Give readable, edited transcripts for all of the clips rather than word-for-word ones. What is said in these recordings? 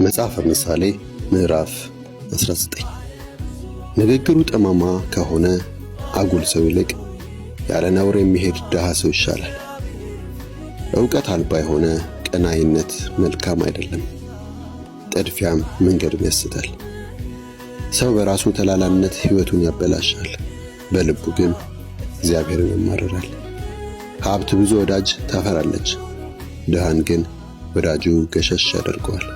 መጽሐፈ ምሳሌ ምዕራፍ 19 ንግግሩ ጠማማ ከሆነ አጉል ሰው ይልቅ ያለ ነውር የሚሄድ ድሃ ሰው ይሻላል። ዕውቀት አልባ የሆነ ቀናኢነት መልካም አይደለም፣ ጥድፊያም መንገድን ያስታል። ሰው በራሱ ተላላነት ሕይወቱን ያበላሻል፣ በልቡ ግን እግዚአብሔርን ያማርራል። ሀብት ብዙ ወዳጅ ታፈራለች፣ ድሃን ግን ወዳጁ ገሸሽ ያደርገዋል።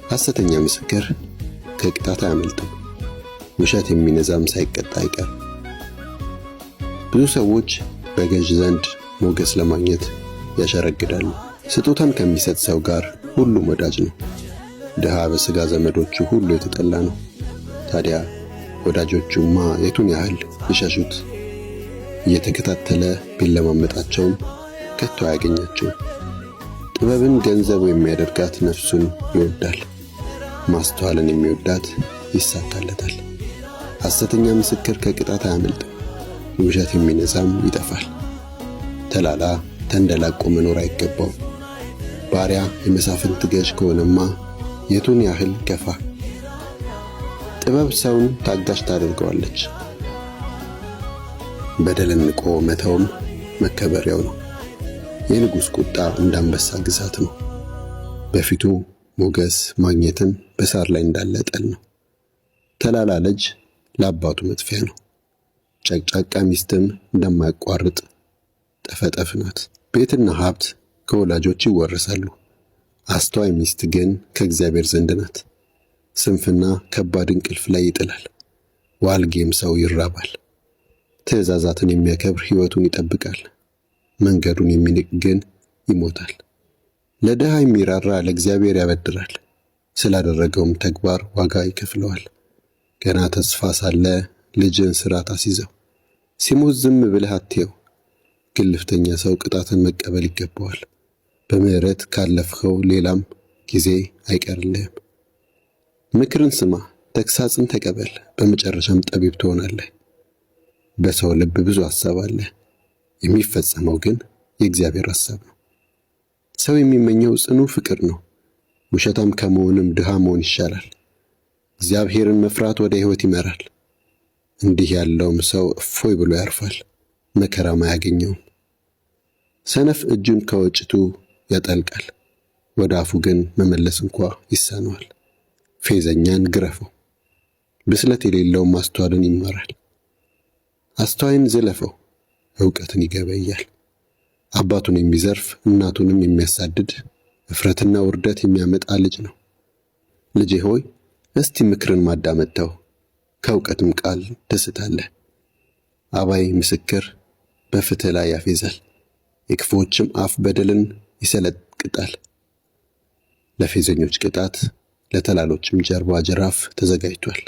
ሐሰተኛ ምስክር ከቅጣት አያመልጥም፣ ውሸት የሚነዛም ሳይቀጣ አይቀርም። ብዙ ሰዎች በገዥ ዘንድ ሞገስ ለማግኘት ያሸረግዳሉ። ስጦታን ከሚሰጥ ሰው ጋር ሁሉም ወዳጅ ነው። ድሃ በሥጋ ዘመዶቹ ሁሉ የተጠላ ነው። ታዲያ ወዳጆቹማ የቱን ያህል ይሸሹት? እየተከታተለ ቢለማመጣቸውም ከቶ አያገኛቸውም። ጥበብን ገንዘቡ የሚያደርጋት ነፍሱን ይወዳል፣ ማስተዋልን የሚወዳት ይሳካለታል። ሐሰተኛ ምስክር ከቅጣት አያመልጥም፣ ውሸት የሚነዛም ይጠፋል። ተላላ ተንደላቆ መኖር አይገባውም። ባሪያ የመሳፍንት ገዥ ከሆነማ የቱን ያህል ገፋ። ጥበብ ሰውን ታጋሽ ታደርገዋለች፣ በደልን ንቆ መተውም መከበሪያው ነው። የንጉሥ ቁጣ እንደ አንበሳ ግዛት ነው፣ በፊቱ ሞገስ ማግኘትም በሳር ላይ እንዳለ ጠል ነው። ተላላ ልጅ ለአባቱ መጥፊያ ነው፣ ጨቅጫቃ ሚስትም እንደማያቋርጥ ጠፈጠፍ ናት። ቤትና ሀብት ከወላጆች ይወረሳሉ፣ አስተዋይ ሚስት ግን ከእግዚአብሔር ዘንድ ናት። ስንፍና ከባድ እንቅልፍ ላይ ይጥላል፣ ዋልጌም ሰው ይራባል። ትእዛዛትን የሚያከብር ሕይወቱን ይጠብቃል፣ መንገዱን የሚንቅ ግን ይሞታል። ለድሃ የሚራራ ለእግዚአብሔር ያበድራል፣ ስላደረገውም ተግባር ዋጋ ይከፍለዋል። ገና ተስፋ ሳለ ልጅን ሥርዓት አስይዘው፣ ሲሞት ዝም ብለህ አትየው። ግልፍተኛ ሰው ቅጣትን መቀበል ይገባዋል፣ በምሕረት ካለፍኸው ሌላም ጊዜ አይቀርልህም። ምክርን ስማ፣ ተግሣጽን ተቀበል፣ በመጨረሻም ጠቢብ ትሆናለህ። በሰው ልብ ብዙ ሐሳብ አለ፣ የሚፈጸመው ግን የእግዚአብሔር ሐሳብ ነው። ሰው የሚመኘው ጽኑ ፍቅር ነው፣ ውሸታም ከመሆንም ድሃ መሆን ይሻላል። እግዚአብሔርን መፍራት ወደ ሕይወት ይመራል፣ እንዲህ ያለውም ሰው እፎይ ብሎ ያርፋል፣ መከራም አያገኘውም። ሰነፍ እጁን ከወጭቱ ያጠልቃል፣ ወደ አፉ ግን መመለስ እንኳ ይሳነዋል። ፌዘኛን ግረፈው፣ ብስለት የሌለው ማስተዋልን ይማራል። አስተዋይን ዝለፈው፣ ዕውቀትን ይገበያል። አባቱን የሚዘርፍ እናቱንም የሚያሳድድ እፍረትና ውርደት የሚያመጣ ልጅ ነው። ልጄ ሆይ እስቲ ምክርን ማዳመጥ ተው፣ ከዕውቀትም ቃል ትስታለህ። አባይ ምስክር በፍትህ ላይ ያፌዛል፣ የክፉዎችም አፍ በደልን ይሰለቅጣል። ለፌዘኞች ቅጣት፣ ለተላሎችም ጀርባ ጅራፍ ተዘጋጅቷል።